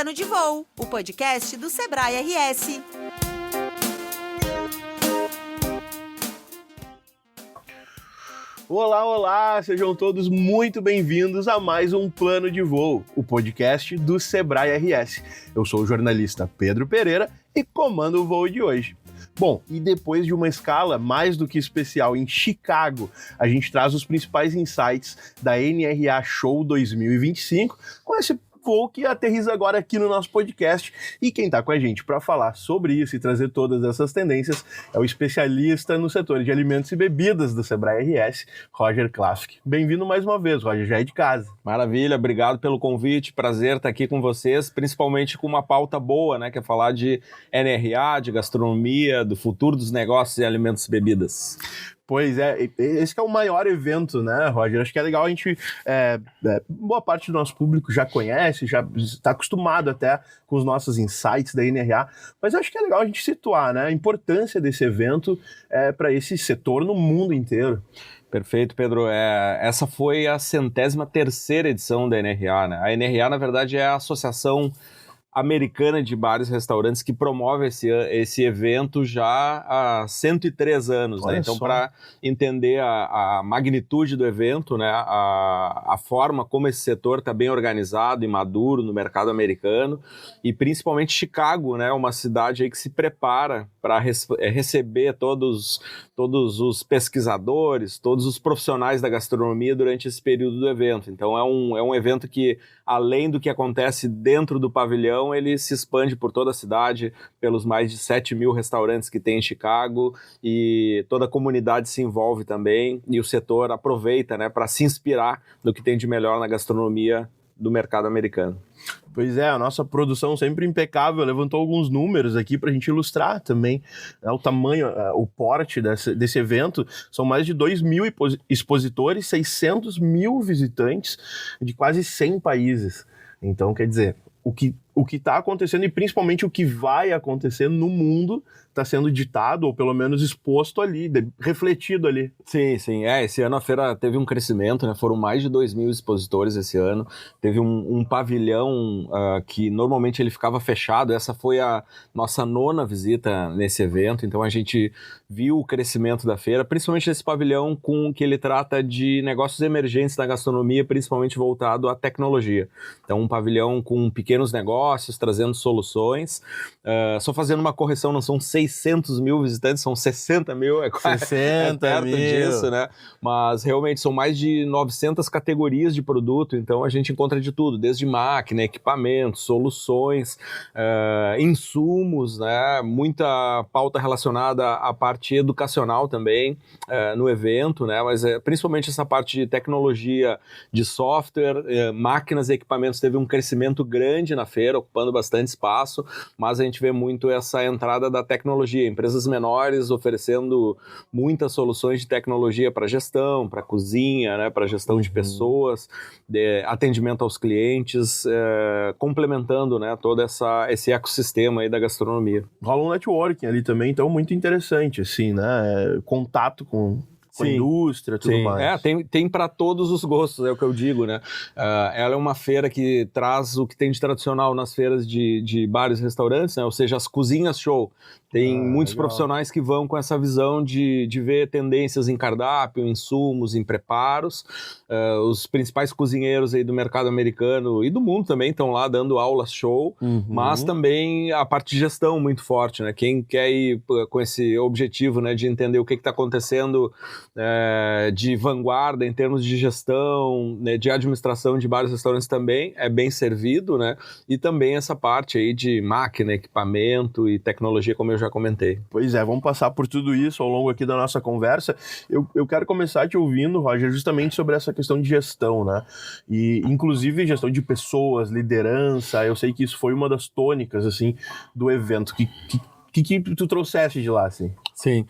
Plano de Voo, o podcast do Sebrae RS. Olá, olá! Sejam todos muito bem-vindos a mais um Plano de Voo, o podcast do Sebrae RS. Eu sou o jornalista Pedro Pereira e comando o voo de hoje. Bom, e depois de uma escala mais do que especial em Chicago, a gente traz os principais insights da NRA Show 2025 com esse voo que aterriza agora aqui no nosso podcast. E quem está com a gente para falar sobre isso e trazer todas essas tendências é o especialista no setor de alimentos e bebidas do Sebrae RS, Roger Klafke. Bem-vindo mais uma vez, Roger, já é de casa. Maravilha, obrigado pelo convite, prazer estar aqui com vocês, principalmente com uma pauta boa, né, que é falar de NRA, de gastronomia, do futuro dos negócios em alimentos e bebidas. Pois é, esse que é o maior evento, né, Roger? Acho que é legal, a gente, boa parte do nosso público já conhece, já está acostumado até com os nossos insights da NRA, mas acho que é legal a gente situar, né, a importância desse evento para esse setor no mundo inteiro. Perfeito, Pedro. Essa foi a 103ª edição da NRA, né? A NRA, na verdade, é a Associação Americana de Bares e Restaurantes que promove esse evento já há 103 anos, né? Então, para entender a magnitude do evento, né, a forma como esse setor está bem organizado e maduro no mercado americano, e principalmente Chicago, né, uma cidade aí que se prepara para receber todos os pesquisadores, todos os profissionais da gastronomia durante esse período do evento. Então é um evento que, além do que acontece dentro do pavilhão, ele se expande por toda a cidade, pelos mais de 7.000 restaurantes que tem em Chicago, e toda a comunidade se envolve também, e o setor aproveita, né, para se inspirar no que tem de melhor na gastronomia do mercado americano. Pois é, a nossa produção sempre impecável, levantou alguns números aqui para a gente ilustrar também, né, o tamanho, o porte desse evento. São mais de 2.000 expositores, 600 mil visitantes de quase 100 países. Então, quer dizer, o que está acontecendo e principalmente o que vai acontecer no mundo está sendo ditado, ou pelo menos exposto ali, refletido ali. Sim. Esse ano a feira teve um crescimento, né? Foram mais de 2.000 expositores esse ano. Teve um pavilhão que normalmente ele ficava fechado. Essa foi a nossa 9ª visita nesse evento. Então a gente viu o crescimento da feira, principalmente esse pavilhão com que ele trata de negócios emergentes da gastronomia, principalmente voltado à tecnologia. Então um pavilhão com pequenos negócios, trazendo soluções. Só fazendo uma correção, não são 600 mil visitantes, são 60 mil, é perto disso, né? Mas realmente são mais de 900 categorias de produto, então a gente encontra de tudo, desde máquina, equipamentos, soluções, insumos, né? Muita pauta relacionada à parte educacional também no evento, né? Mas principalmente essa parte de tecnologia, de software, máquinas e equipamentos teve um crescimento grande na feira, ocupando bastante espaço, mas a gente vê muito essa entrada da tecnologia, empresas menores oferecendo muitas soluções de tecnologia para gestão, para cozinha, né, para gestão de pessoas, atendimento aos clientes, complementando, né, todo esse ecossistema aí da gastronomia. Rola um networking ali também, então muito interessante, assim, né, contato com a indústria, tudo mais. Tem para todos os gostos, é o que eu digo, né? Ela é uma feira que traz o que tem de tradicional nas feiras de bares e restaurantes, né? Ou seja, as cozinhas show. Tem muitos profissionais que vão com essa visão de ver tendências em cardápio, em insumos, em preparos. Os principais cozinheiros aí do mercado americano e do mundo também estão lá dando aulas show, mas também a parte de gestão muito forte, né? Quem quer ir com esse objetivo, né, de entender o que está acontecendo de vanguarda em termos de gestão, né, de administração de bares e restaurantes também é bem servido, né? E também essa parte aí de máquina, equipamento e tecnologia, como eu já comentei. Pois é, vamos passar por tudo isso ao longo aqui da nossa conversa. Eu quero começar te ouvindo, Roger, justamente sobre essa questão de gestão, né? E inclusive gestão de pessoas, liderança. Eu sei que isso foi uma das tônicas, assim, do evento. Que tu trouxeste de lá, assim? Sim.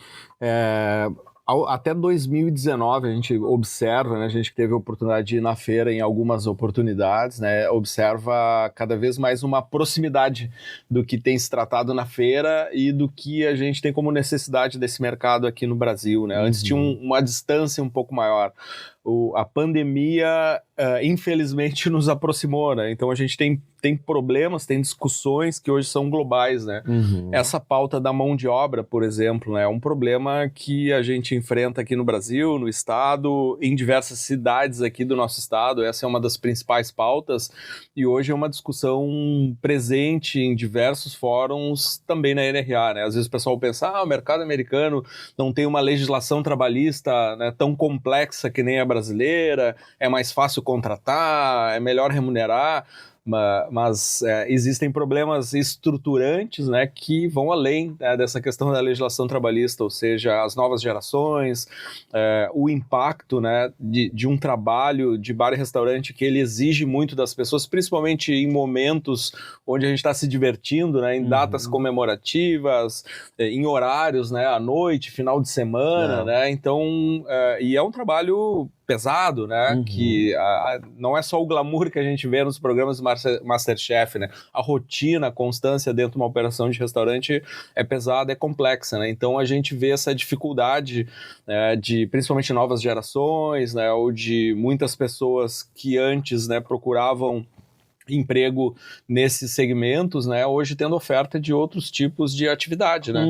Até 2019 a gente observa, né, a gente teve a oportunidade de ir na feira em algumas oportunidades, né, observa cada vez mais uma proximidade do que tem se tratado na feira e do que a gente tem como necessidade desse mercado aqui no Brasil, né? Antes tinha uma distância um pouco maior. a pandemia, infelizmente, nos aproximou, né? Então a gente tem problemas, tem discussões que hoje são globais, né? Essa pauta da mão de obra, por exemplo, né, é um problema que a gente enfrenta aqui no Brasil, no estado, em diversas cidades aqui do nosso estado. Essa é uma das principais pautas e hoje é uma discussão presente em diversos fóruns, também na NRA, né? Às vezes o pessoal pensa, o mercado americano não tem uma legislação trabalhista, né, tão complexa que nem a brasileira, é mais fácil contratar, é melhor remunerar. Mas existem problemas estruturantes, né, que vão além, né, dessa questão da legislação trabalhista, ou seja, as novas gerações, o impacto, né, de um trabalho de bar e restaurante que ele exige muito das pessoas, principalmente em momentos onde a gente está se divertindo, né, em datas comemorativas, em horários, né, à noite, final de semana, né, então, e é um trabalho pesado, né, que não é só o glamour que a gente vê nos programas do Masterchef, né, a rotina, a constância dentro de uma operação de restaurante é pesada, é complexa, né, então a gente vê essa dificuldade, né, de principalmente novas gerações, né, ou de muitas pessoas que antes, né, procuravam emprego nesses segmentos, né, hoje tendo oferta de outros tipos de atividade, né,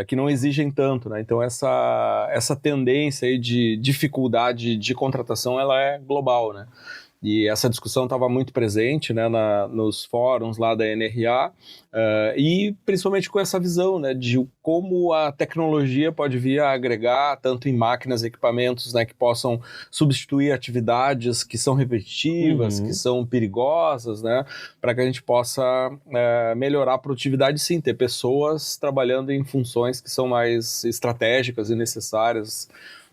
que não exigem tanto, né, então essa tendência aí de dificuldade de contratação, ela é global, né, e essa discussão estava muito presente, né, nos fóruns lá da NRA, e principalmente com essa visão, né, de como a tecnologia pode vir a agregar tanto em máquinas e equipamentos, né, que possam substituir atividades que são repetitivas, que são perigosas, né, para que a gente possa melhorar a produtividade, sim, ter pessoas trabalhando em funções que são mais estratégicas e necessárias,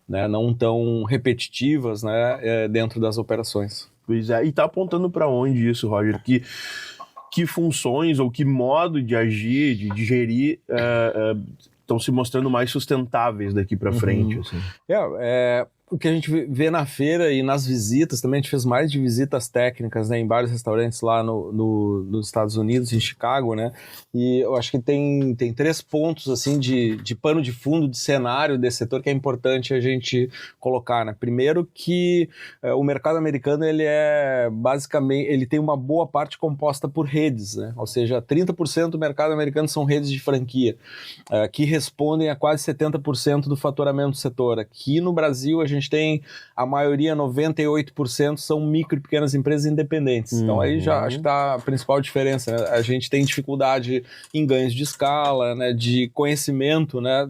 né, não tão repetitivas, né, dentro das operações. Pois é, e tá apontando para onde isso, Roger? Que funções ou que modo de agir, de gerir, estão se mostrando mais sustentáveis daqui para frente? Assim. O que a gente vê na feira e nas visitas, também a gente fez mais de visitas técnicas, né, em vários restaurantes lá nos Estados Unidos, em Chicago, né, e eu acho que tem 3 pontos, assim, de pano de fundo, de cenário desse setor que é importante a gente colocar, né. Primeiro que o mercado americano, ele é basicamente, ele tem uma boa parte composta por redes, né, ou seja, 30% do mercado americano são redes de franquia, que respondem a quase 70% do faturamento do setor. Aqui no Brasil, a gente tem a maioria, 98%, são micro e pequenas empresas independentes. Então aí já acho que está a principal diferença, né? A gente tem dificuldade em ganhos de escala, né, de conhecimento, né,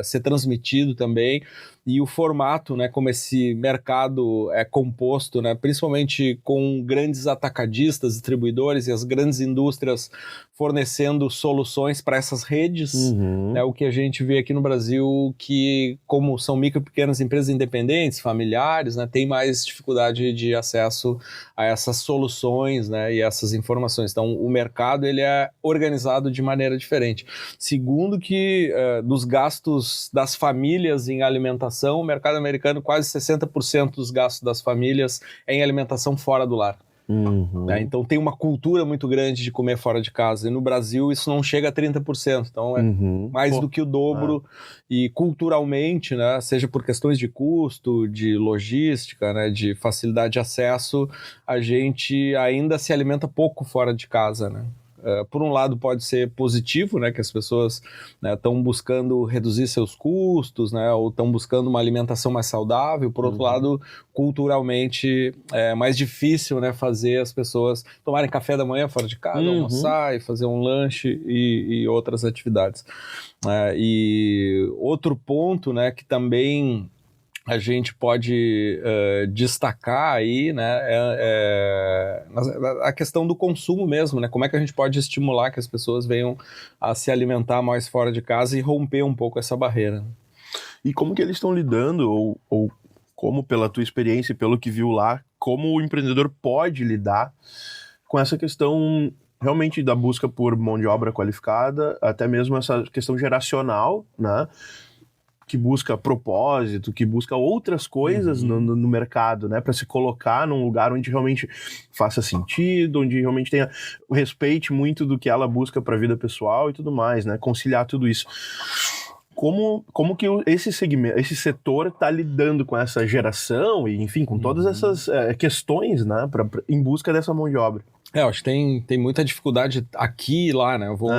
ser transmitido também. E o formato, né, como esse mercado é composto, né, principalmente com grandes atacadistas, distribuidores e as grandes indústrias fornecendo soluções para essas redes, né, o que a gente vê aqui no Brasil, que como são micro e pequenas empresas independentes, familiares, né, tem mais dificuldade de acesso a essas soluções, né, e essas informações. Então o mercado, ele é organizado de maneira diferente. Segundo que dos gastos das famílias em alimentação, o mercado americano, quase 60% dos gastos das famílias é em alimentação fora do lar. Né? Então tem uma cultura muito grande de comer fora de casa, e no Brasil isso não chega a 30%, então é mais do que o dobro, e culturalmente, né, seja por questões de custo, de logística, né, de facilidade de acesso, a gente ainda se alimenta pouco fora de casa, né? Por um lado pode ser positivo, né, que as pessoas estão buscando reduzir seus custos, né, ou estão buscando uma alimentação mais saudável. Por outro lado, culturalmente é mais difícil, né, fazer as pessoas tomarem café da manhã fora de casa, almoçar e fazer um lanche e outras atividades. E outro ponto, né, que também a gente pode destacar aí, né, a questão do consumo mesmo, né? Como é que a gente pode estimular que as pessoas venham a se alimentar mais fora de casa e romper um pouco essa barreira. E como que eles estão lidando, ou como, pela tua experiência e pelo que viu lá, como o empreendedor pode lidar com essa questão realmente da busca por mão de obra qualificada, até mesmo essa questão geracional, né? Que busca propósito, que busca outras coisas no mercado, né, para se colocar num lugar onde realmente faça sentido, onde realmente tenha, respeite muito do que ela busca para a vida pessoal e tudo mais, né, conciliar tudo isso. como que esse segmento, esse setor está lidando com essa geração e, enfim, com todas essas questões, né, em busca dessa mão de obra. Eu acho que tem muita dificuldade aqui e lá, né? Eu vou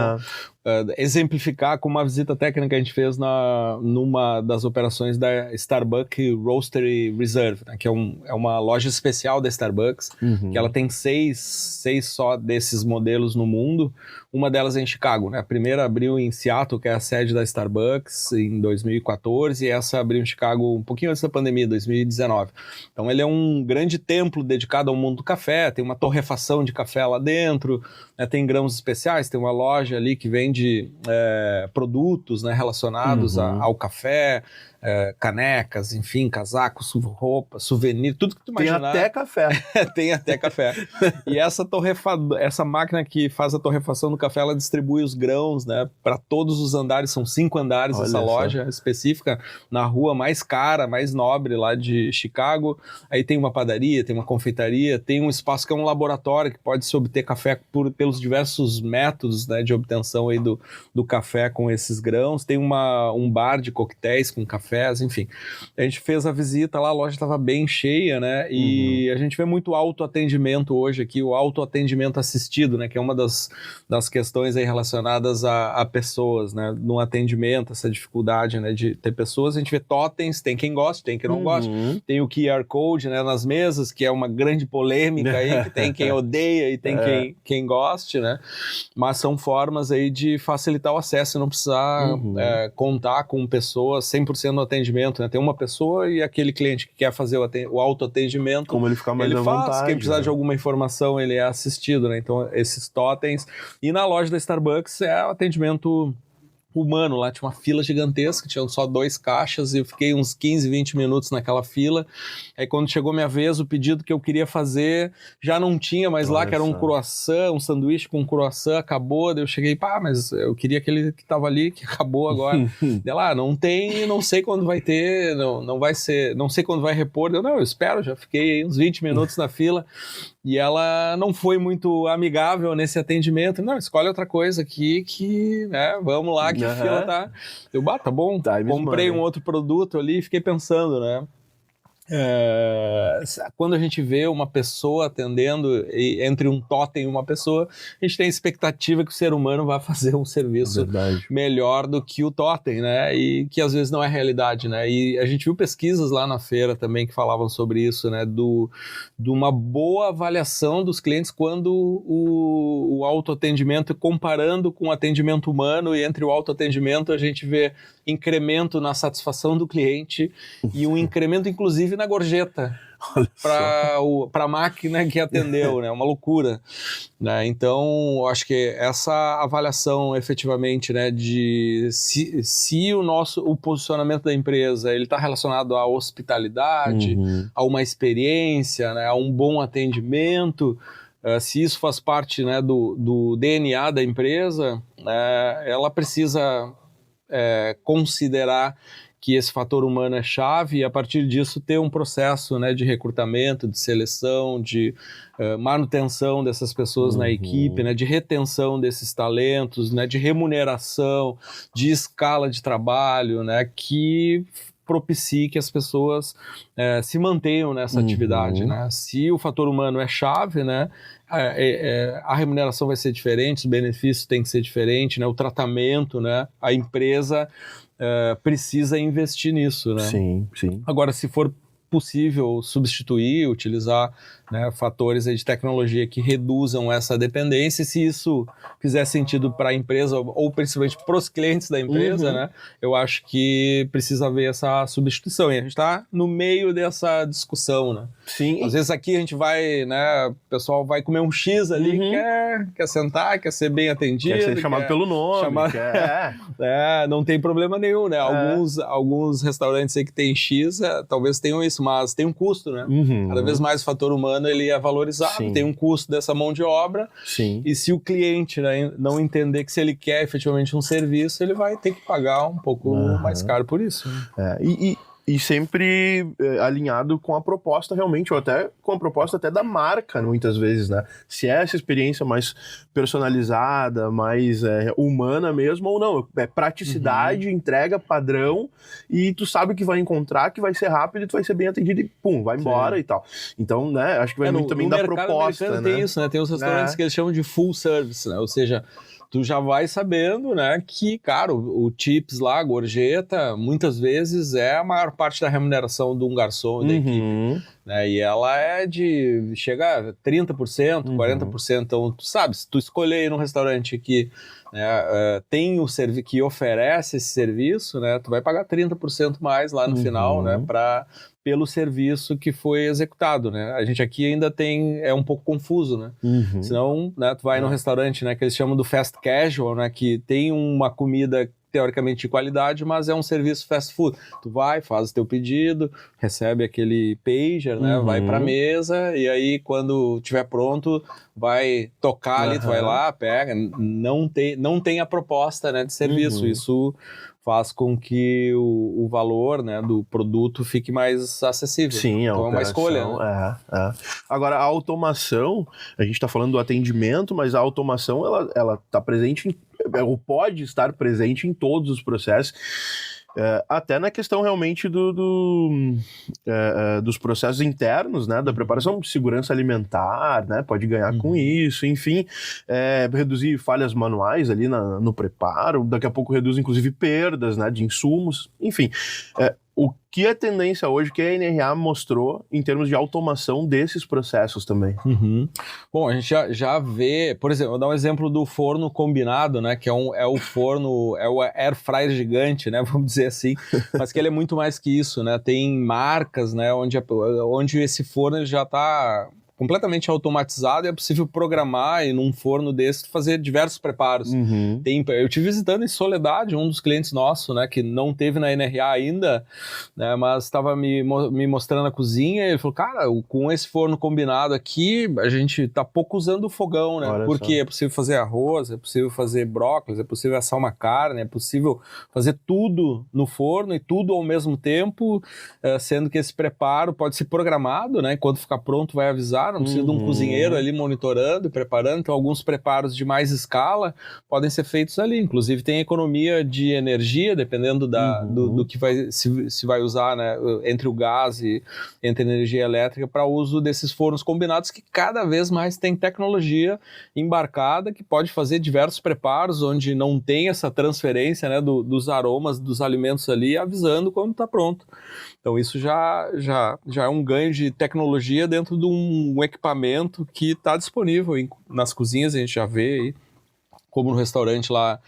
exemplificar com uma visita técnica que a gente fez numa das operações da Starbucks Roastery Reserve, né? Que é uma loja especial da Starbucks, que ela tem seis só desses modelos no mundo. Uma delas é em Chicago, né? A primeira abriu em Seattle, que é a sede da Starbucks, em 2014, e essa abriu em Chicago um pouquinho antes da pandemia, 2019. Então ele é um grande templo dedicado ao mundo do café, tem uma torrefação de café lá dentro, né? Tem grãos especiais, tem uma loja ali que vende produtos, né, relacionados ao café, canecas, enfim, casacos, roupas, souvenir, tudo que tu imaginar. Tem até café. Tem até café. E essa máquina que faz a torrefação do café, ela distribui os grãos, né, para todos os andares, são 5 andares. Olha essa loja específica, na rua mais cara, mais nobre lá de Chicago. Aí tem uma padaria, tem uma confeitaria, tem um espaço que é um laboratório que pode se obter café pelos diversos métodos, né, de obtenção aí do café com esses grãos. Tem um bar de coquetéis com cafés, enfim. A gente fez a visita lá, a loja estava bem cheia, né? E a gente vê muito autoatendimento hoje aqui, o autoatendimento assistido, né? Que é uma das questões aí relacionadas a pessoas, né? No atendimento, essa dificuldade, né? De ter pessoas, a gente vê totens, tem quem gosta, tem quem não gosta. Tem o QR Code, né? Nas mesas, que é uma grande polêmica aí, que tem quem odeia e tem quem goste, né? Mas são formas aí de facilitar o acesso e não precisar contar com pessoas 100% no atendimento, né? Tem uma pessoa e aquele cliente que quer fazer o autoatendimento, como ele ficar mais à vontade, quem precisar de alguma informação, ele é assistido, né? Então, esses totens. E na loja da Starbucks é o atendimento humano, lá tinha uma fila gigantesca, tinham só 2 caixas e eu fiquei uns 15, 20 minutos naquela fila. Aí quando chegou minha vez, o pedido que eu queria fazer já não tinha mais lá, que era um croissant, um sanduíche com croissant, acabou. Daí eu cheguei, mas eu queria aquele que tava ali, que acabou agora. Daí lá, não tem, não sei quando vai ter, não vai ser, não sei quando vai repor. Eu espero, já fiquei aí uns 20 minutos na fila. E ela não foi muito amigável nesse atendimento. Não, escolhe outra coisa aqui que, né, vamos lá, que a fila tá... Eu, tá bom, comprei um outro produto ali e fiquei pensando, né? Quando a gente vê uma pessoa atendendo entre um totem e uma pessoa, a gente tem a expectativa que o ser humano vai fazer um serviço melhor do que o totem, né? E que às vezes não é realidade, né? E a gente viu pesquisas lá na feira também que falavam sobre isso, né? De uma boa avaliação dos clientes quando o autoatendimento, comparando com o atendimento humano, e entre o autoatendimento a gente vê incremento na satisfação do cliente e um incremento inclusive na gorjeta para a máquina que atendeu, né? Uma loucura, né? Então, acho que essa avaliação efetivamente, né, de se o posicionamento da empresa ele está relacionado à hospitalidade, a uma experiência, né, a um bom atendimento, se isso faz parte, né, do DNA da empresa, ela precisa considerar que esse fator humano é chave e a partir disso ter um processo, né, de recrutamento, de seleção, de manutenção dessas pessoas na equipe, né, de retenção desses talentos, né, de remuneração, de escala de trabalho, né, que propicie que as pessoas se mantenham nessa atividade, né? Se o fator humano é chave, né, a remuneração vai ser diferente, os benefícios têm que ser diferentes, né, o tratamento, né, a empresa precisa investir nisso, né? Sim. Agora, se for possível substituir, utilizar, né, fatores aí de tecnologia que reduzam essa dependência, se isso fizer sentido para a empresa ou principalmente para os clientes da empresa, né, eu acho que precisa haver essa substituição. E a gente está no meio dessa discussão, né? Sim. Às vezes aqui a gente vai, né, o pessoal vai comer um X ali, quer sentar, quer ser bem atendido. Quer ser chamado pelo nome. Não tem problema nenhum, né? Alguns restaurantes aí que tem X, talvez tenham isso, mas tem um custo, né? Cada vez mais o fator humano ele é valorizado, tem um custo dessa mão de obra. Sim. E se o cliente, né, não entender que se ele quer efetivamente um serviço, ele vai ter que pagar um pouco mais caro por isso. Né? E sempre alinhado com a proposta realmente, ou até com a proposta até da marca, muitas vezes, né? Se é essa experiência mais personalizada, mais humana mesmo, ou não. É praticidade, entrega, padrão, e tu sabe que vai encontrar, que vai ser rápido, e tu vai ser bem atendido e pum, vai embora e tal. Então, né, acho que vai muito também da proposta, né? Tem isso, né? Tem os restaurantes que eles chamam de full service, né? Ou seja, tu já vai sabendo, né, que, cara, o tips lá, a gorjeta, muitas vezes é a maior parte da remuneração de um garçom da equipe, né, e ela chega a 30%, 40%, então tu sabe, se tu escolher ir num restaurante que tem que oferece esse serviço, né, tu vai pagar 30% mais lá no final, né, pelo serviço que foi executado, né? A gente aqui ainda é um pouco confuso, né? Senão, né, tu vai num restaurante, né, que eles chamam do fast casual, né, que tem uma comida teoricamente de qualidade, mas é um serviço fast food. Tu vai, faz o teu pedido, recebe aquele pager, né, vai pra mesa, e aí quando tiver pronto, vai tocar ali, tu vai lá, pega, não tem a proposta, né, de serviço. Isso faz com que o valor, né, do produto fique mais acessível. Sim, então é uma escolha. Né? Agora, a automação, a gente está falando do atendimento, mas a automação ela está presente, ou pode estar presente em todos os processos. Até na questão realmente dos processos internos, né, da preparação, segurança alimentar, né, pode ganhar com isso, enfim, reduzir falhas manuais ali no preparo, daqui a pouco reduz inclusive perdas, né, de insumos, enfim. O que é tendência hoje, que a NRA mostrou em termos de automação desses processos também? Bom, a gente já vê, por exemplo, vou dar um exemplo do forno combinado, né, que é o forno, é o air fryer gigante, né, vamos dizer assim, mas que ele é muito mais que isso, né, tem marcas, né, onde esse forno ele já está completamente automatizado e é possível programar e num forno desse fazer diversos preparos. Eu estive visitando em Soledade um dos clientes nossos, né, que não teve na NRA ainda, né, mas estava me mostrando a cozinha e ele falou, cara, com esse forno combinado aqui, a gente tá pouco usando o fogão, né, porque é possível fazer arroz, é possível fazer brócolis, é possível assar uma carne, é possível fazer tudo no forno e tudo ao mesmo tempo, sendo que esse preparo pode ser programado, né, quando ficar pronto vai avisar, não precisa de um cozinheiro ali monitorando e preparando, então alguns preparos de mais escala podem ser feitos ali, inclusive tem economia de energia, dependendo do que se vai usar, né, entre o gás e entre a energia elétrica, para uso desses fornos combinados, que cada vez mais tem tecnologia embarcada, que pode fazer diversos preparos, onde não tem essa transferência, né, dos aromas dos alimentos ali, avisando quando está pronto. Então isso já é um ganho de tecnologia dentro de um equipamento que está disponível nas cozinhas, a gente já vê aí, como no restaurante lá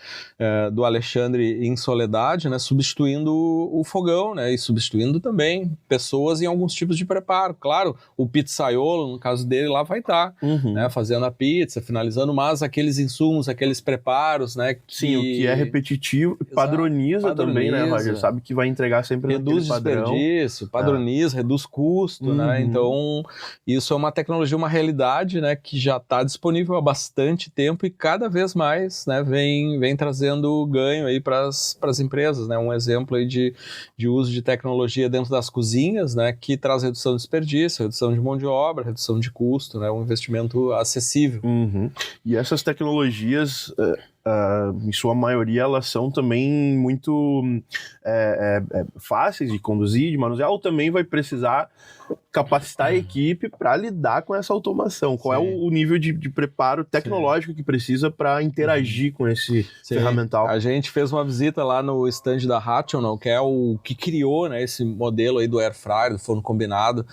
do Alexandre em Soledade, né, substituindo o fogão, né, e substituindo também pessoas em alguns tipos de preparo. Claro, o pizzaiolo, no caso dele, lá vai estar, né, fazendo a pizza, finalizando, mas aqueles insumos, aqueles preparos, né, Sim, o que é repetitivo, padroniza também, né, Roger? Sabe que vai entregar sempre reduz desperdício, padroniza, reduz custo, né, então isso é uma tecnologia, uma realidade, né, que já está disponível há bastante tempo e cada vez mais, né, vem trazendo ganho aí para as empresas, né, um exemplo aí de uso de tecnologia dentro das cozinhas, né, que traz redução de desperdício, redução de mão de obra, redução de custo, né, um investimento acessível. E essas tecnologias, em sua maioria, elas são também muito fáceis de conduzir, de manusear, ou também vai precisar capacitar a equipe para lidar com essa automação? Qual é o nível de preparo tecnológico que precisa para interagir com esse ferramental? A gente fez uma visita lá no stand da Rational, que é o que criou, né, esse modelo aí do air fryer, do forno combinado,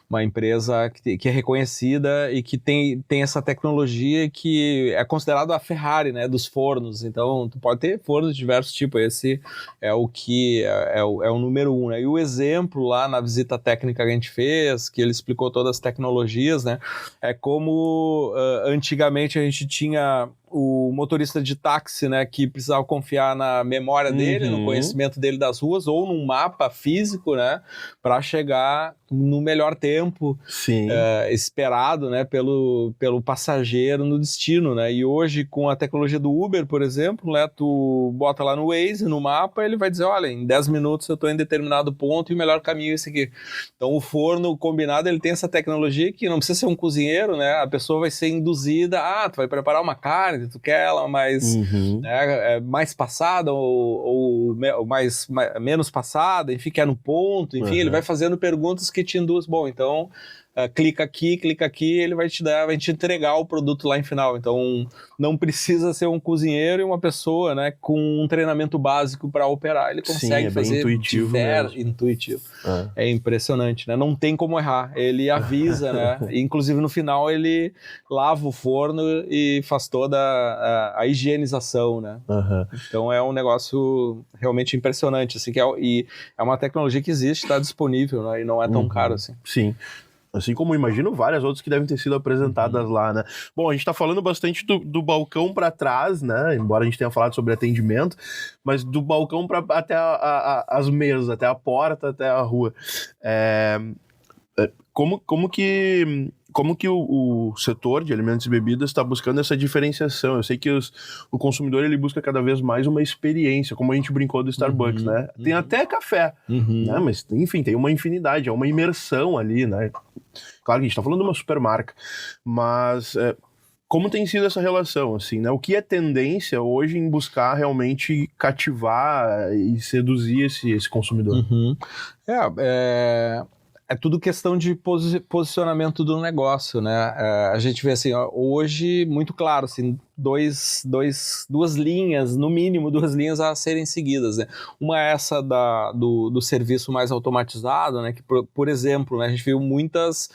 uma empresa que é reconhecida e que tem essa tecnologia que é considerada a Ferrari, né, dos fornos. Então, tu pode ter fornos de diversos tipos, esse é o que é o número 1, né? E o exemplo lá na visita técnica que a gente fez, que ele explicou todas as tecnologias, né, é como antigamente a gente tinha o motorista de táxi, né, que precisava confiar na memória dele, no conhecimento dele das ruas, ou num mapa físico, né, para chegar no melhor tempo esperado, né, pelo passageiro no destino, né? E hoje, com a tecnologia do Uber, por exemplo, né, tu bota lá no Waze, no mapa, ele vai dizer, olha, em 10 minutos eu estou em determinado ponto e o melhor caminho é esse aqui. Então, o forno combinado, ele tem essa tecnologia que não precisa ser um cozinheiro, né? A pessoa vai ser induzida, tu vai preparar uma carne, tu quer ela mais, né, mais passada ou menos passada, enfim, quer no ponto, enfim, ele vai fazendo perguntas que te induz, bom, então clica aqui, ele vai te entregar o produto lá em final. Então não precisa ser um cozinheiro e uma pessoa, né, com um treinamento básico para operar, ele consegue fazer intuitivo intuitivo. É impressionante, né? Não tem como errar, ele avisa, né? E, inclusive no final ele lava o forno e faz toda a higienização, né? Então é um negócio realmente impressionante, assim, e é uma tecnologia que existe, está disponível, né? E não é tão caro assim. Sim. Assim como imagino várias outras que devem ter sido apresentadas lá, né? Bom, a gente tá falando bastante do balcão para trás, né? Embora a gente tenha falado sobre atendimento, mas do balcão até as mesas, até a porta, até a rua. Como que o setor de alimentos e bebidas está buscando essa diferenciação? Eu sei que o consumidor ele busca cada vez mais uma experiência, como a gente brincou do Starbucks, né? Tem até café, né? Mas enfim, tem uma infinidade, é uma imersão ali, né? Claro que a gente está falando de uma supermarca, mas como tem sido essa relação, assim, né? O que é tendência hoje em buscar realmente cativar e seduzir esse consumidor? É tudo questão de posicionamento do negócio, né? A gente vê assim, hoje, muito claro, assim, duas linhas, no mínimo, duas linhas a serem seguidas, né? Uma é essa do serviço mais automatizado, né? Que, por exemplo, né, a gente viu muitas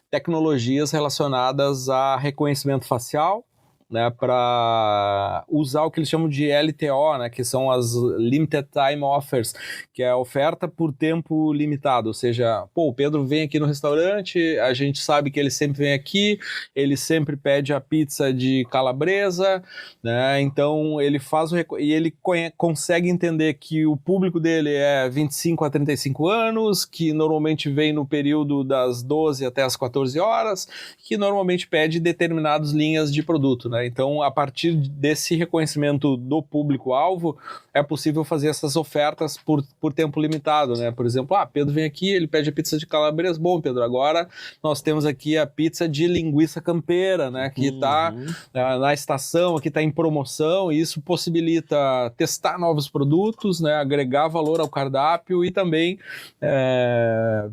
tecnologias relacionadas a reconhecimento facial, né, para usar o que eles chamam de LTO, né, que são as Limited Time Offers, que é a oferta por tempo limitado, ou seja, o Pedro vem aqui no restaurante, a gente sabe que ele sempre vem aqui, ele sempre pede a pizza de calabresa, né, então ele faz e ele consegue entender que o público dele é 25 a 35 anos, que normalmente vem no período das 12 até as 14 horas, que normalmente pede determinadas linhas de produto, né? Então, a partir desse reconhecimento do público-alvo, é possível fazer essas ofertas por tempo limitado, né? Por exemplo, Pedro vem aqui, ele pede a pizza de calabresa. Bom, Pedro, agora nós temos aqui a pizza de linguiça campeira, né? Que está na estação, aqui está em promoção, e isso possibilita testar novos produtos, né? Agregar valor ao cardápio e também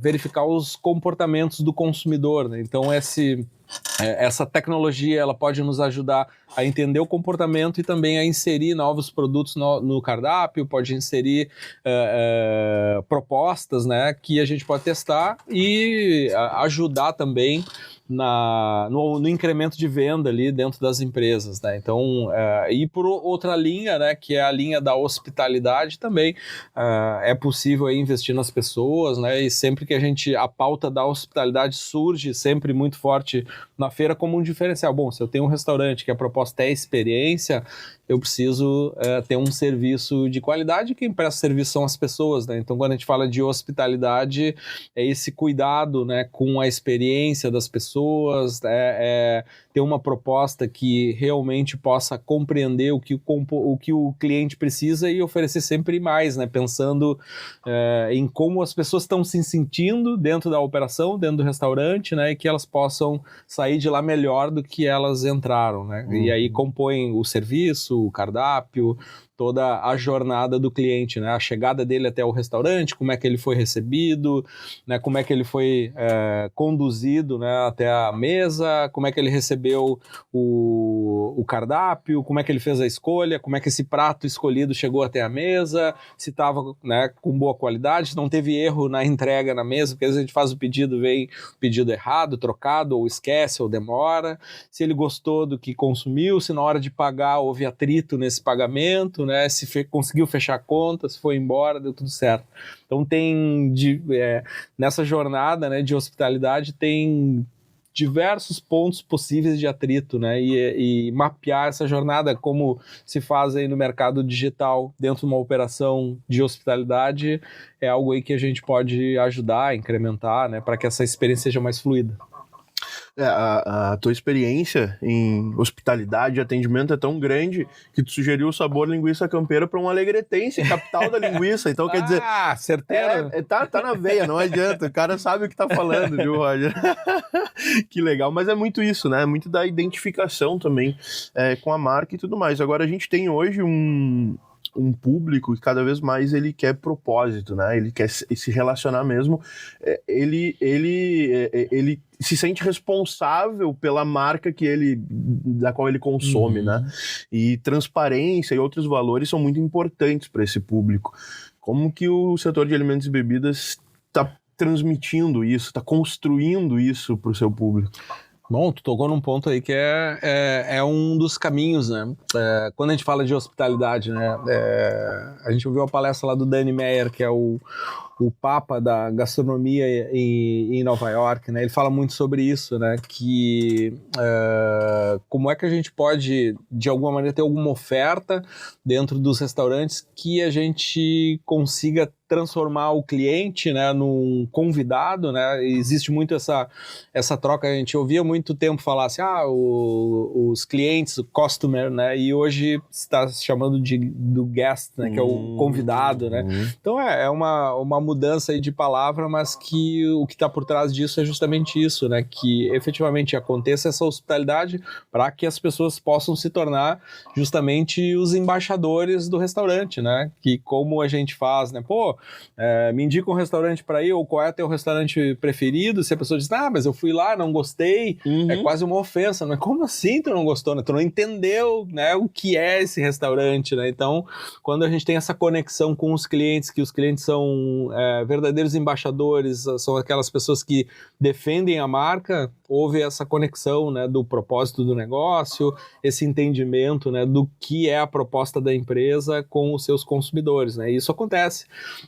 verificar os comportamentos do consumidor, né? Então, essa tecnologia ela pode nos ajudar a entender o comportamento e também a inserir novos produtos no cardápio, pode inserir propostas, né, que a gente pode testar e ajudar também no incremento de venda ali dentro das empresas, né? Então, e por outra linha, né, que é a linha da hospitalidade também, é possível aí investir nas pessoas, né? E sempre que a pauta da hospitalidade surge sempre muito forte na feira como um diferencial. Bom, se eu tenho um restaurante que a proposta é experiência, eu preciso ter um serviço de qualidade, e quem presta serviço são as pessoas, né? Então, quando a gente fala de hospitalidade, é esse cuidado, né, com a experiência das pessoas, ter uma proposta que realmente possa compreender o que o cliente precisa e oferecer sempre mais, né? Pensando em como as pessoas estão se sentindo dentro da operação, dentro do restaurante, né? E que elas possam sair de lá melhor do que elas entraram, né? E aí compõem o serviço, o cardápio, toda a jornada do cliente, né? A chegada dele até o restaurante, como é que ele foi recebido, né? Como é que ele foi conduzido, né, até a mesa, como é que ele recebeu o cardápio, como é que ele fez a escolha, como é que esse prato escolhido chegou até a mesa, se estava, né, com boa qualidade, se não teve erro na entrega na mesa, porque às vezes a gente faz o pedido, vem o pedido errado, trocado, ou esquece, ou demora, se ele gostou do que consumiu, se na hora de pagar houve atrito nesse pagamento, né, se conseguiu fechar a conta, se foi embora, deu tudo certo. Então nessa jornada, né, de hospitalidade tem diversos pontos possíveis de atrito, né? E mapear essa jornada, como se faz aí no mercado digital, dentro de uma operação de hospitalidade, é algo aí que a gente pode ajudar, incrementar, né? Para que essa experiência seja mais fluida. A tua experiência em hospitalidade e atendimento é tão grande que tu sugeriu o Sabor Linguiça Campeira para um alegretense, capital da linguiça. Então, quer dizer... certeiro! Tá na veia, não adianta. O cara sabe o que tá falando, viu, Roger? Que legal. Mas é muito isso, né? É muito da identificação também com a marca e tudo mais. Agora, a gente tem hoje um público que cada vez mais ele quer propósito, né? Ele quer se relacionar mesmo. Ele se sente responsável pela marca da qual ele consome, né? E transparência e outros valores são muito importantes para esse público. Como que o setor de alimentos e bebidas está transmitindo isso, está construindo isso para o seu público? Bom, tu tocou num ponto aí que é um dos caminhos, né? Quando a gente fala de hospitalidade, né? A gente ouviu a palestra lá do Danny Meyer, que é o papa da gastronomia em Nova York, né? Ele fala muito sobre isso, né? Que como é que a gente pode, de alguma maneira, ter alguma oferta dentro dos restaurantes que a gente consiga transformar o cliente, né, num convidado, né? Existe muito essa troca. A gente ouvia muito tempo falar assim, os clientes, o customer, né? E hoje está se chamando do guest, né? Que é o convidado, né? Então é uma mudança aí de palavra, mas que o que está por trás disso é justamente isso, né? Que efetivamente aconteça essa hospitalidade para que as pessoas possam se tornar justamente os embaixadores do restaurante, né? Que como a gente faz, né? Me indica um restaurante para ir, ou qual é teu restaurante preferido? Se a pessoa diz, mas eu fui lá, não gostei, é quase uma ofensa, mas como assim tu não gostou, né? Tu não entendeu, né, o que é esse restaurante, né? Então, quando a gente tem essa conexão com os clientes, que os clientes são verdadeiros embaixadores, são aquelas pessoas que defendem a marca, houve essa conexão, né, do propósito do negócio, esse entendimento, né, do que é a proposta da empresa com os seus consumidores, né? E isso acontece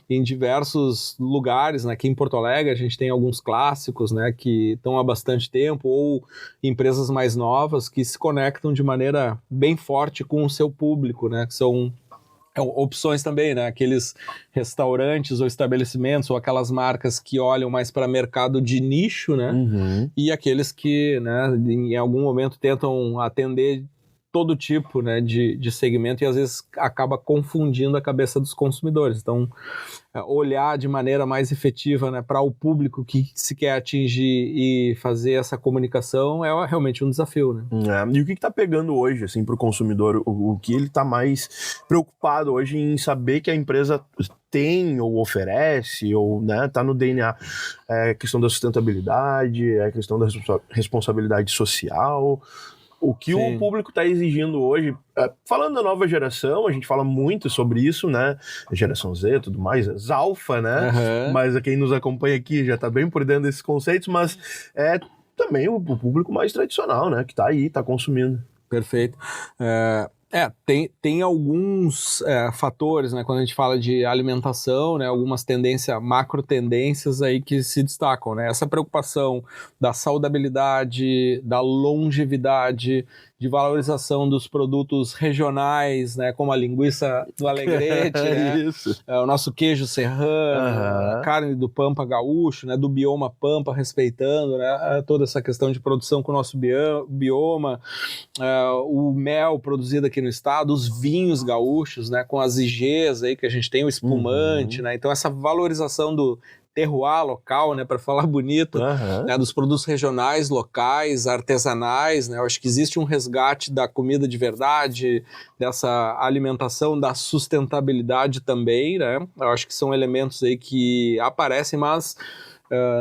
em diversos lugares, né? Aqui em Porto Alegre a gente tem alguns clássicos, né, que estão há bastante tempo, ou empresas mais novas que se conectam de maneira bem forte com o seu público, né, que são opções também, né? Aqueles restaurantes ou estabelecimentos ou aquelas marcas que olham mais para mercado de nicho, né? E aqueles que, né, em algum momento tentam atender todo tipo, né, de segmento e às vezes acaba confundindo a cabeça dos consumidores. Então, olhar de maneira mais efetiva, né, para o público que se quer atingir e fazer essa comunicação é realmente um desafio, né? E o que está pegando hoje, assim, para o consumidor? O que ele está mais preocupado hoje em saber que a empresa tem ou oferece, ou, né, tá no DNA? É a questão da sustentabilidade, é a questão da responsabilidade social. O que o público está exigindo hoje, falando da nova geração, a gente fala muito sobre isso, né? Geração Z e tudo mais, Zalfa, né? Mas quem nos acompanha aqui já está bem por dentro desses conceitos, mas é também o público mais tradicional, né? Que está aí, está consumindo. Perfeito. Tem alguns fatores, né, quando a gente fala de alimentação, né, algumas macro tendências aí que se destacam, né? Essa preocupação da saudabilidade, da longevidade, de valorização dos produtos regionais, né, como a linguiça do Alegrete, né? O nosso queijo serrano, a carne do Pampa gaúcho, né, do bioma Pampa, respeitando, né, toda essa questão de produção com o nosso bioma, o mel produzido aqui no estado, os vinhos gaúchos, né, com as IGs aí que a gente tem, o espumante, né? Então essa valorização do terroir local, né, para falar bonito, né, dos produtos regionais, locais, artesanais, né? Eu acho que existe um resgate da comida de verdade, dessa alimentação, da sustentabilidade também, né? Eu acho que são elementos aí que aparecem, mas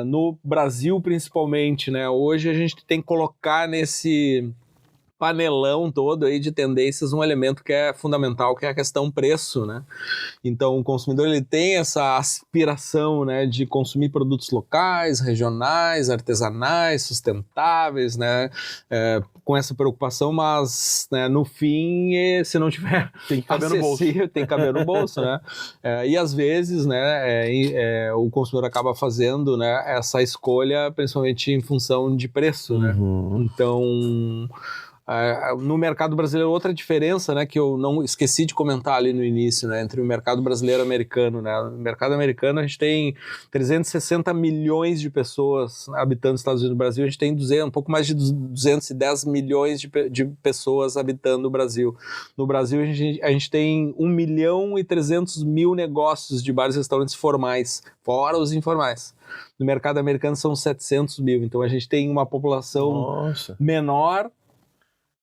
no Brasil principalmente, né, hoje a gente tem que colocar nesse panelão todo aí de tendências, um elemento que é fundamental, que é a questão preço, né? Então, o consumidor ele tem essa aspiração, né, de consumir produtos locais, regionais, artesanais, sustentáveis, né, com essa preocupação, mas, né, no fim, se não tiver tem que caber no bolso. Tem que caber no bolso, né? E às vezes, né, o consumidor acaba fazendo, né, essa escolha principalmente em função de preço, né? Então, no mercado brasileiro, outra diferença, né, que eu não esqueci de comentar ali no início, né, entre o mercado brasileiro e americano, né, no mercado americano a gente tem 360 milhões de pessoas habitando os Estados Unidos. No Brasil a gente tem um pouco mais de 210 milhões de pessoas habitando o Brasil. No Brasil a gente tem 1.300.000 negócios de bares e restaurantes formais, fora os informais. No mercado americano são 700 mil, então a gente tem uma população menor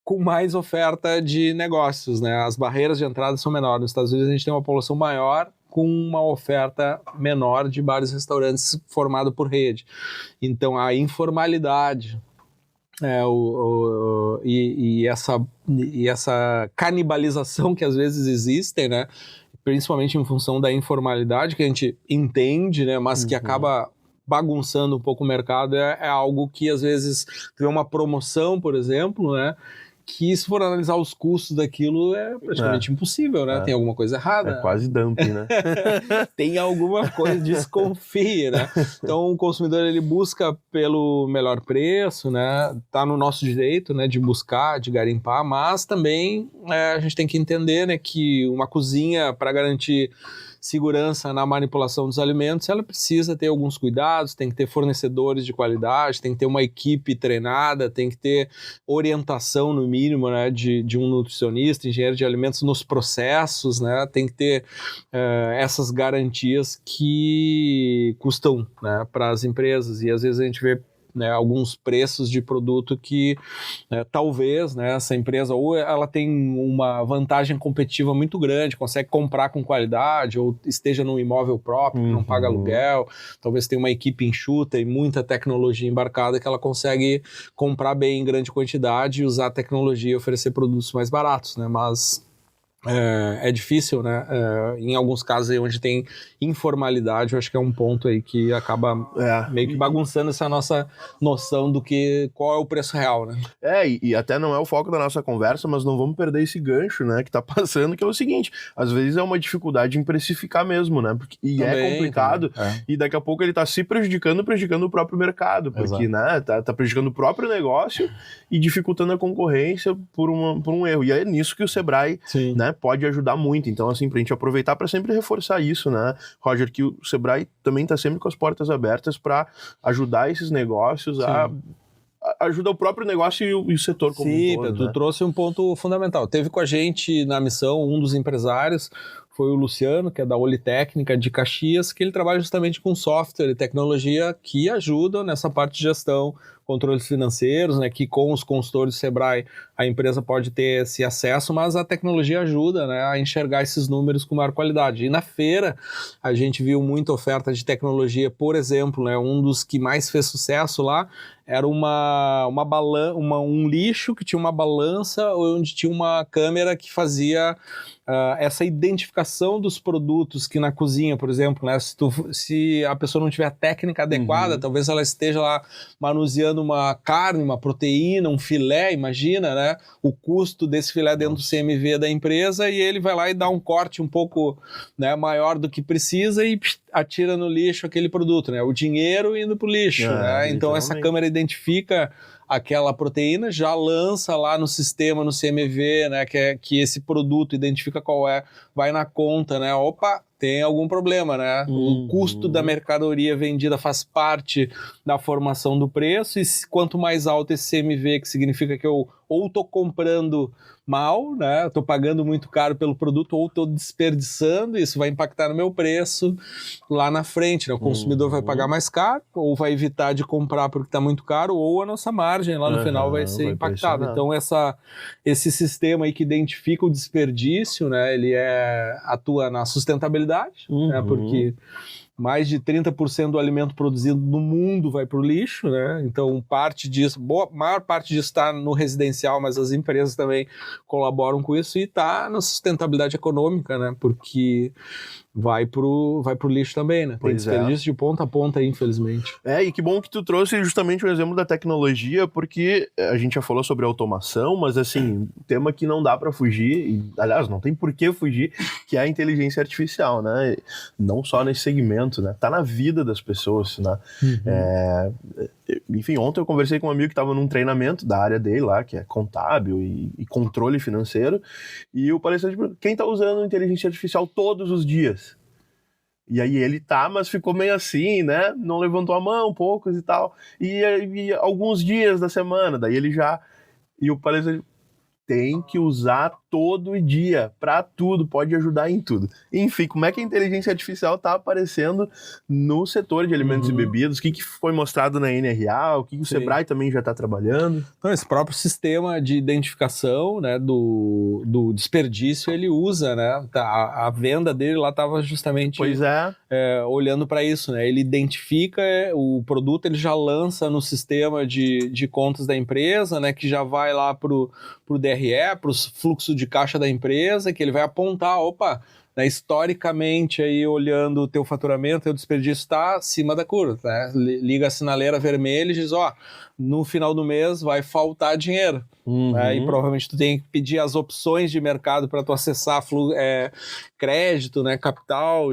com mais oferta de negócios, né? As barreiras de entrada são menores. Nos Estados Unidos a gente tem uma população maior com uma oferta menor de bares e restaurantes formado por rede. Então a informalidade e essa canibalização que às vezes existem, né? Principalmente em função da informalidade que a gente entende, né? Mas que acaba bagunçando um pouco o mercado, é algo que às vezes tiver uma promoção, por exemplo, né? Que se for analisar os custos daquilo é praticamente impossível, né? Tem alguma coisa errada. É quase dumping, né? Tem alguma coisa, desconfie, né? Então o consumidor ele busca pelo melhor preço, né? Tá no nosso direito, né? De buscar, de garimpar, mas também a gente tem que entender, né? Que uma cozinha, para garantir segurança na manipulação dos alimentos, ela precisa ter alguns cuidados, tem que ter fornecedores de qualidade, tem que ter uma equipe treinada, tem que ter orientação, no mínimo, né, de um nutricionista, engenheiro de alimentos nos processos, né, tem que ter essas garantias que custam, né, para as empresas, e às vezes a gente vê, né, alguns preços de produto que talvez, né, essa empresa ou ela tem uma vantagem competitiva muito grande, consegue comprar com qualidade, ou esteja num imóvel próprio, que não paga aluguel, talvez tenha uma equipe enxuta e muita tecnologia embarcada que ela consegue comprar bem em grande quantidade e usar a tecnologia e oferecer produtos mais baratos, né, mas é difícil, né? Em alguns casos aí onde tem informalidade, eu acho que é um ponto aí que acaba meio que bagunçando essa nossa noção do qual é o preço real, né? E até não é o foco da nossa conversa, mas não vamos perder esse gancho, né, que tá passando, que é o seguinte, às vezes é uma dificuldade em precificar mesmo, né? É complicado, e daqui a pouco ele tá se prejudicando o próprio mercado, porque, né, tá prejudicando o próprio negócio e dificultando a concorrência por um erro. E é nisso que o Sebrae, né, pode ajudar muito. Então, assim, pra gente aproveitar para sempre reforçar isso, né, Roger, que o Sebrae também tá sempre com as portas abertas para ajudar esses negócios ajuda o próprio negócio e o setor como um todo. Tu trouxe um ponto fundamental. Teve com a gente na missão um dos empresários, foi o Luciano, que é da Olitécnica de Caxias, que ele trabalha justamente com software e tecnologia que ajudam nessa parte de gestão, controles financeiros, né, que com os consultores do Sebrae a empresa pode ter esse acesso, mas a tecnologia ajuda, né, a enxergar esses números com maior qualidade. E na feira a gente viu muita oferta de tecnologia, por exemplo, né, um dos que mais fez sucesso lá era um lixo que tinha uma balança onde tinha uma câmera que fazia essa identificação dos produtos que na cozinha, por exemplo, né, se a pessoa não tiver a técnica adequada, talvez ela esteja lá manuseando uma carne, uma proteína, um filé, imagina, né, o custo desse filé dentro do CMV da empresa, e ele vai lá e dá um corte um pouco, né, maior do que precisa e atira no lixo aquele produto, né, o dinheiro indo pro lixo, né, então essa câmera identifica aquela proteína, já lança lá no sistema, no CMV, né, que esse produto identifica qual é, vai na conta, né, opa, tem algum problema, né, o custo da mercadoria vendida faz parte da formação do preço, e quanto mais alto esse CMV, que significa que eu ou tô comprando mal, né, tô pagando muito caro pelo produto, ou tô desperdiçando, isso vai impactar no meu preço lá na frente, né, o consumidor vai pagar mais caro, ou vai evitar de comprar porque tá muito caro, ou a nossa margem lá no final vai ser impactada. Então esse sistema aí que identifica o desperdício, né, ele atua na sustentabilidade, né, porque mais de 30% do alimento produzido no mundo vai para o lixo, né? Então, parte disso, maior parte disso está no residencial, mas as empresas também colaboram com isso e está na sustentabilidade econômica, né? Porque vai pro lixo também, né? Tem desperdício de ponta a ponta, infelizmente. E que bom que tu trouxe justamente o exemplo da tecnologia, porque a gente já falou sobre automação, mas assim, um tema que não dá para fugir, e, aliás, não tem por que fugir, que é a inteligência artificial, né? Não só nesse segmento, né? Tá na vida das pessoas, né? Enfim, ontem eu conversei com um amigo que estava num treinamento da área dele lá, que é contábil e controle financeiro, e o palestrante perguntou, quem tá usando inteligência artificial todos os dias? E aí ele mas ficou meio assim, né? Não levantou a mão, poucos e tal. E alguns dias da semana, daí ele já... E o palestrante tem que usar todo dia, para tudo, pode ajudar em tudo. Enfim, como é que a inteligência artificial está aparecendo no setor de alimentos e bebidas? O que foi mostrado na NRA? O que o Sebrae também já está trabalhando? Então, esse próprio sistema de identificação, né, do desperdício, ele usa, né? A venda dele lá estava justamente olhando para isso, né? Ele identifica o produto, ele já lança no sistema de contas da empresa, né, que já vai lá pro DRE, para os fluxos de caixa da empresa, que ele vai apontar, né, historicamente, aí, olhando o teu faturamento, teu desperdício está acima da curva, né? Liga a sinaleira vermelha e diz, no final do mês vai faltar dinheiro. Né? E provavelmente tu tem que pedir as opções de mercado para tu acessar crédito, né, capital,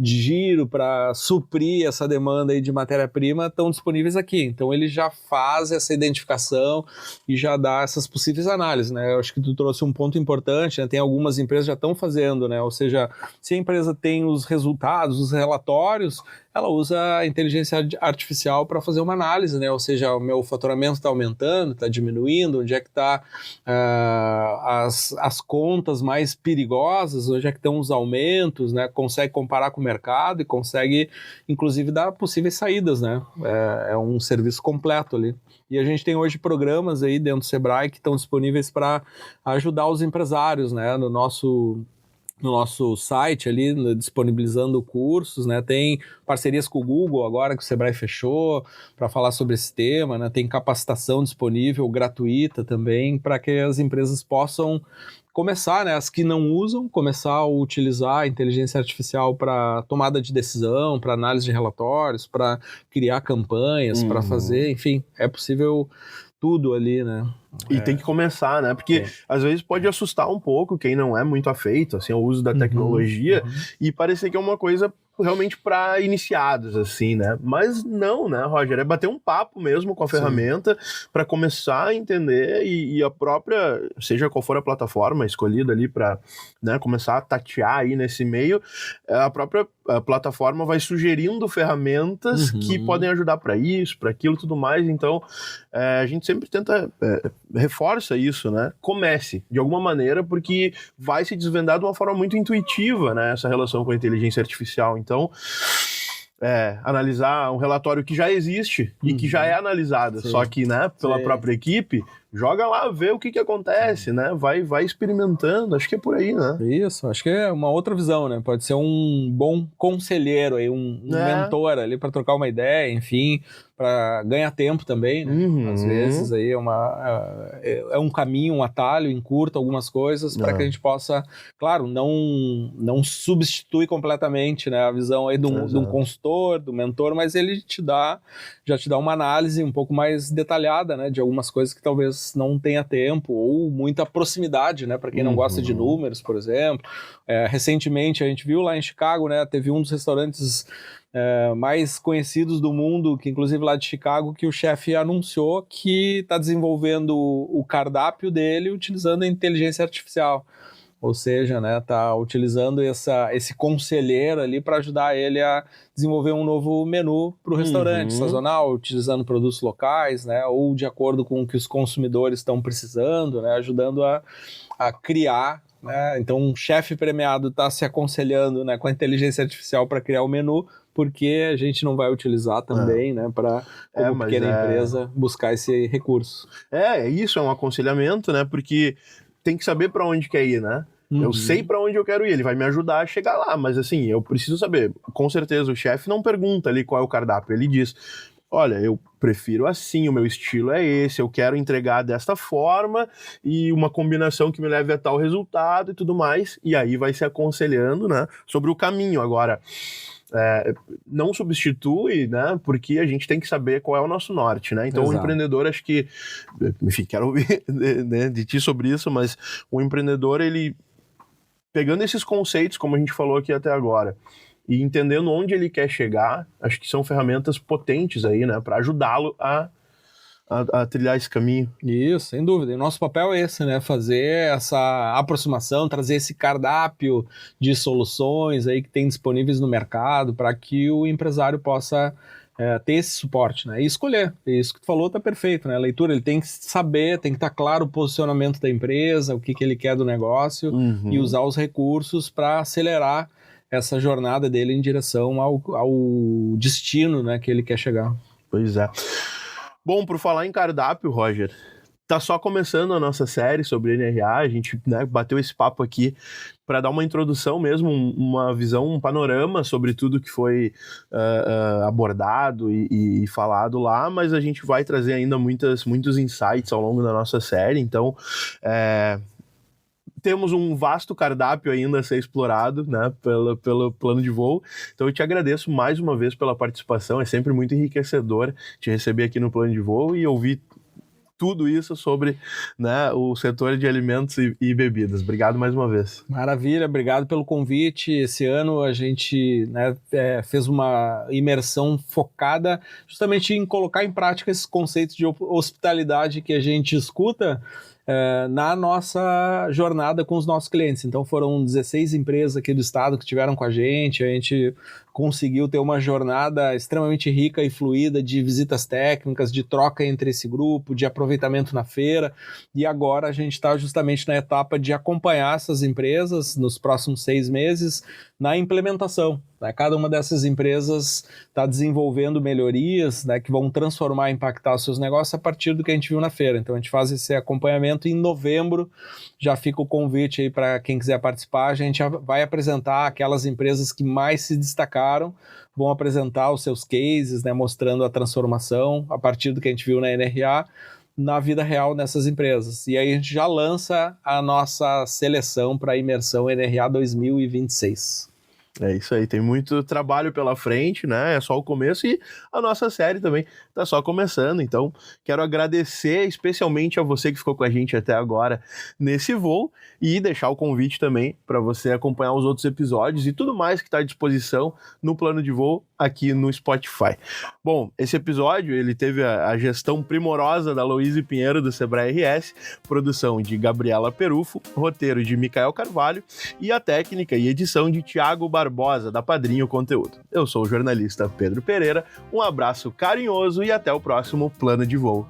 de giro para suprir essa demanda aí de matéria-prima estão disponíveis aqui. Então ele já faz essa identificação e já dá essas possíveis análises, né? Eu acho que tu trouxe um ponto importante, né? Tem algumas empresas que já estão fazendo, né? Ou seja, se a empresa tem os resultados, os relatórios, ela usa a inteligência artificial para fazer uma análise, né? Ou seja, o meu faturamento está aumentando, está diminuindo, onde é que está as contas mais perigosas, onde é que estão os aumentos, né? Consegue comparar com o mercado e consegue, inclusive, dar possíveis saídas, né? É um serviço completo ali. E a gente tem hoje programas aí dentro do Sebrae que estão disponíveis para ajudar os empresários, né? No nosso site ali, disponibilizando cursos, né? Tem parcerias com o Google agora que o Sebrae fechou para falar sobre esse tema, né? Tem capacitação disponível, gratuita também, para que as empresas possam começar, né? As que não usam, começar a utilizar a inteligência artificial para tomada de decisão, para análise de relatórios, para criar campanhas, para fazer, enfim, é possível tudo ali, né? E tem que começar, né? Porque às vezes pode assustar um pouco quem não é muito afeito, assim, ao uso da tecnologia e parecer que é uma coisa realmente para iniciados, assim, né? Mas não, né, Roger? É bater um papo mesmo com a ferramenta para começar a entender e a própria, seja qual for a plataforma escolhida ali para, né, começar a tatear aí nesse meio, a própria plataforma vai sugerindo ferramentas que podem ajudar para isso, para aquilo, tudo mais. Então, a gente sempre tenta reforça isso, né? Comece de alguma maneira, porque vai se desvendar de uma forma muito intuitiva, né? Essa relação com a inteligência artificial. Então, analisar um relatório que já existe e que já é analisado, só que, né, pela própria equipe, joga lá, vê o que acontece, né? Vai experimentando, acho que é por aí, né? Isso, acho que é uma outra visão, né? Pode ser um bom conselheiro aí, um mentor ali para trocar uma ideia, enfim, para ganhar tempo também, né? Às vezes aí é um caminho, um atalho, encurta algumas coisas para que a gente possa, claro, não substitui completamente, né, a visão aí de um consultor, do mentor, mas ele já te dá uma análise um pouco mais detalhada, né, de algumas coisas que talvez não tenha tempo ou muita proximidade, né, para quem não gosta de números, por exemplo. Recentemente a gente viu lá em Chicago, né, teve um dos restaurantes mais conhecidos do mundo, que inclusive lá de Chicago, que o chefe anunciou que está desenvolvendo o cardápio dele utilizando a inteligência artificial. Ou seja, né, tá utilizando esse conselheiro ali para ajudar ele a desenvolver um novo menu para o restaurante sazonal, utilizando produtos locais, né, ou de acordo com o que os consumidores estão precisando, né, ajudando a criar. Né, então, um chefe premiado está se aconselhando, né, com a inteligência artificial para criar o menu, porque a gente não vai utilizar também, né, para, como pequena empresa, buscar esse recurso. Isso é um aconselhamento, né, porque tem que saber para onde quer ir, né? Eu sei para onde eu quero ir, ele vai me ajudar a chegar lá, mas assim, eu preciso saber. Com certeza o chefe não pergunta ali qual é o cardápio, ele diz: olha, eu prefiro assim, o meu estilo é esse, eu quero entregar desta forma e uma combinação que me leve a tal resultado e tudo mais, e aí vai se aconselhando, né, sobre o caminho. Agora, não substitui, né, porque a gente tem que saber qual é o nosso norte, né, então o empreendedor, acho que, enfim, quero ouvir né, de ti sobre isso, mas o empreendedor, ele, pegando esses conceitos, como a gente falou aqui até agora, e entendendo onde ele quer chegar, acho que são ferramentas potentes aí, né, para ajudá-lo a trilhar esse caminho. Isso, sem dúvida. E o nosso papel é esse, né, fazer essa aproximação, trazer esse cardápio de soluções aí que tem disponíveis no mercado para que o empresário possa ter esse suporte, né, e escolher. Isso que tu falou tá perfeito, né, a leitura, ele tem que saber, tem que estar claro o posicionamento da empresa, o que ele quer do negócio e usar os recursos para acelerar essa jornada dele em direção ao destino, né, que ele quer chegar. Pois é. Bom, por falar em cardápio, Roger, tá só começando a nossa série sobre NRA, a gente, né, bateu esse papo aqui para dar uma introdução mesmo, uma visão, um panorama sobre tudo que foi abordado e falado lá, mas a gente vai trazer ainda muitos insights ao longo da nossa série, então temos um vasto cardápio ainda a ser explorado, né, pelo plano de voo. Então eu te agradeço mais uma vez pela participação, é sempre muito enriquecedor te receber aqui no plano de voo e ouvir tudo isso sobre, né, o setor de alimentos e bebidas. Obrigado mais uma vez. Maravilha, obrigado pelo convite. Esse ano a gente, né, fez uma imersão focada justamente em colocar em prática esses conceitos de hospitalidade que a gente escuta na nossa jornada com os nossos clientes. Então foram 16 empresas aqui do estado que estiveram com a gente conseguiu ter uma jornada extremamente rica e fluida de visitas técnicas, de troca entre esse grupo, de aproveitamento na feira, e agora a gente está justamente na etapa de acompanhar essas empresas nos próximos 6 meses na implementação. Né? Cada uma dessas empresas está desenvolvendo melhorias, né, que vão transformar e impactar os seus negócios a partir do que a gente viu na feira. Então a gente faz esse acompanhamento em novembro, já fica o convite aí para quem quiser participar, a gente vai apresentar aquelas empresas que mais se destacaram, vão apresentar os seus cases, né, mostrando a transformação a partir do que a gente viu na NRA, na vida real nessas empresas. E aí a gente já lança a nossa seleção para a imersão NRA 2026. É isso aí, tem muito trabalho pela frente, né? É só o começo e a nossa série também tá só começando. Então, quero agradecer especialmente a você que ficou com a gente até agora nesse voo e deixar o convite também para você acompanhar os outros episódios e tudo mais que está à disposição no plano de voo aqui no Spotify. Bom, esse episódio ele teve a gestão primorosa da Louise Pinheiro do Sebrae RS, produção de Gabriela Perufo, roteiro de Micael Carvalho e a técnica e edição de Thiago Barbosa, da Padrinho Conteúdo. Eu sou o jornalista Pedro Pereira, um abraço carinhoso e até o próximo Plano de Voo.